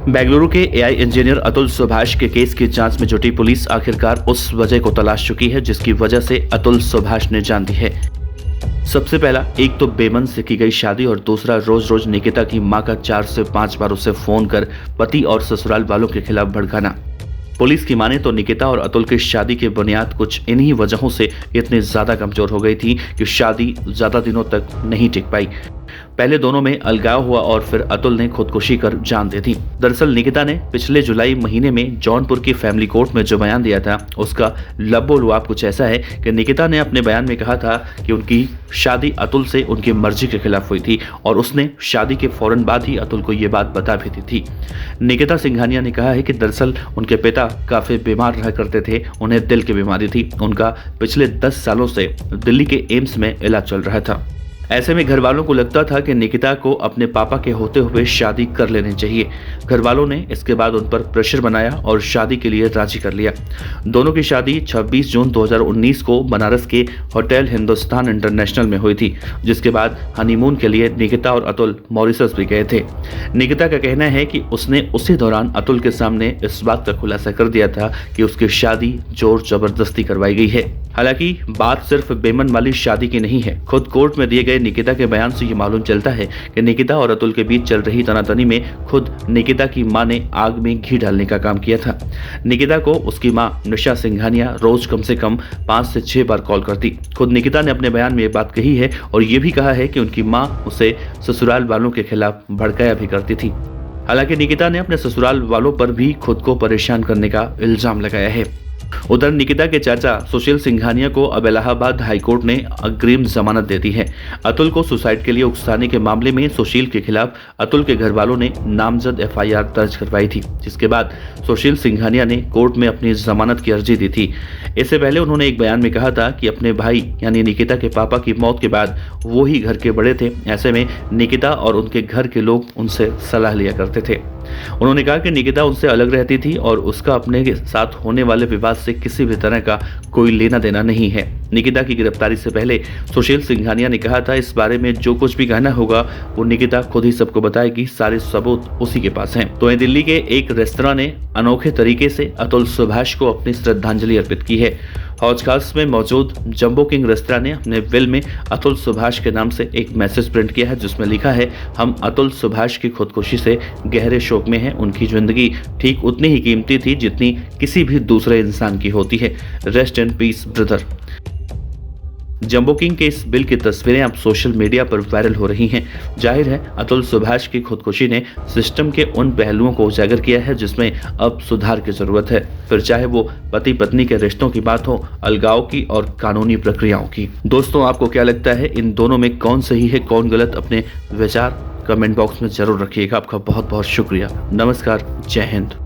बेंगलुरु के AI engineer Atul Subhash के case की जांच में जुटी पुलिस आखिरकार उस वजह को तलाश चुकी है जिसकी वजह से अतुल सुभाष ने जान दी है। सबसे पहला, एक तो बेमन से की गई शादी और दूसरा रोज रोज निकिता की मां का 4 से 5 बार उसे फोन कर पति और ससुराल वालों के खिलाफ भड़काना। पुलिस की माने तो निकिता और अतुल की शादी की बुनियाद कुछ इन्हीं वजहों से इतनी ज्यादा कमजोर हो गई थी कि शादी ज्यादा दिनों तक नहीं टिक पाई। पहले दोनों में अलगाव हुआ और फिर अतुल ने खुदकुशी कर जान दे दी। दरअसल निकिता ने पिछले जुलाई महीने में जौनपुर की फैमिली कोर्ट में जो बयान दिया था उसका लबोलुआब कुछ ऐसा है कि निकिता ने अपने बयान में कहा था कि उनकी शादी अतुल से उनकी मर्जी के खिलाफ हुई थी और उसने शादी के फौरन बाद ही अतुल को ये बात बता भी दी थी। निकिता सिंघानिया ने कहा है कि दरअसल उनके पिता काफी बीमार रहा करते थे, उन्हें दिल की बीमारी थी। उनका पिछले 10 सालों से दिल्ली के एम्स में इलाज चल रहा था। ऐसे में घर वालों को लगता था कि निकिता को अपने पापा के होते हुए शादी कर लेनी चाहिए। घर वालों ने इसके बाद उन पर प्रेशर बनाया और शादी के लिए राजी कर लिया। दोनों की शादी 26 जून 2019 को बनारस के होटल हिंदुस्तान इंटरनेशनल में हुई थी, जिसके बाद हनीमून के लिए निकिता और अतुल मॉरिशस भी गए थे। निकिता का कहना है कि उसने उसी दौरान अतुल के सामने इस बात का खुलासा कर दिया था कि उसकी शादी जोर जबरदस्ती करवाई गई है। हालांकि बात सिर्फ बेमन वाली शादी की नहीं है। खुद कोर्ट में दिए गए निकिता के बयान से ये मालूम चलता है कि निकिता और अतुल के बीच चल रही तनातनी में खुद निकिता की मां ने आग में घी डालने का काम किया था। निकिता को उसकी मां निशा सिंघानिया रोज कम से कम 5 से 6 बार कॉल करती। खुद निकिता ने अपने बयान में ये बात कही है और ये भी कहा है कि उनकी मां उसे ससुराल वालों के खिलाफ भड़काया भी करती थी। हालांकि निकिता ने अपने ससुराल वालों पर भी खुद को परेशान करने का इल्जाम लगाया है। उधर निकिता के चाचा सुशील सिंघानिया को अब इलाहाबाद हाईकोर्ट ने अग्रिम जमानत दे दी है। अतुल को सुसाइड के लिए उकसाने के मामले में सुशील के खिलाफ अतुल के घर वालों ने नामजद एफआईआर दर्ज करवाई थी, जिसके बाद सुशील सिंघानिया ने कोर्ट में अपनी जमानत की अर्जी दी थी। इससे पहले उन्होंने एक बयान में कहा था कि अपने भाई यानी निकिता के पापा की मौत के बाद वो ही घर के बड़े थे। ऐसे में निकिता और उनके घर के लोग उनसे सलाह लिया करते थे। उन्होंने कहा कि निकिता उनसे अलग रहती थी और उसका अपने साथ होने वाले विवाद से किसी भी तरह का कोई लेना देना नहीं है। निकिता की गिरफ्तारी से पहले सुशील सिंघानिया ने कहा था, इस बारे में जो कुछ भी कहना होगा वो निकिता खुद ही सबको बताएगी, सारे सबूत उसी के पास हैं। तो दिल्ली के एक रेस्तरां ने अनोखे तरीके से अतुल सुभाष को अपनी श्रद्धांजलि अर्पित की है। हौज खास में मौजूद जंबो किंग रेस्तरां ने अपने बिल में अतुल सुभाष के नाम से एक मैसेज प्रिंट किया है, जिसमें लिखा है, हम अतुल सुभाष की खुदकुशी से गहरे शोक में हैं। उनकी जिंदगी ठीक उतनी ही कीमती थी जितनी किसी भी दूसरे इंसान की होती है। Rest in peace brother. Jumbo king के इस बिल की तस्वीरें अब सोशल मीडिया पर वायरल हो रही हैं। जाहिर है अतुल सुभाष की खुदकुशी ने सिस्टम के उन पहलुओं को उजागर किया है जिसमें अब सुधार की जरूरत है, फिर चाहे वो पति पत्नी के रिश्तों की बात हो, अलगाव की और कानूनी प्रक्रियाओं की। दोस्तों, आपको क्या लगता है इन दोनों में कौन सही है कौन गलत? अपने विचार कमेंट बॉक्स में जरूर रखिएगा। आपका बहुत बहुत शुक्रिया। नमस्कार, जय हिंद।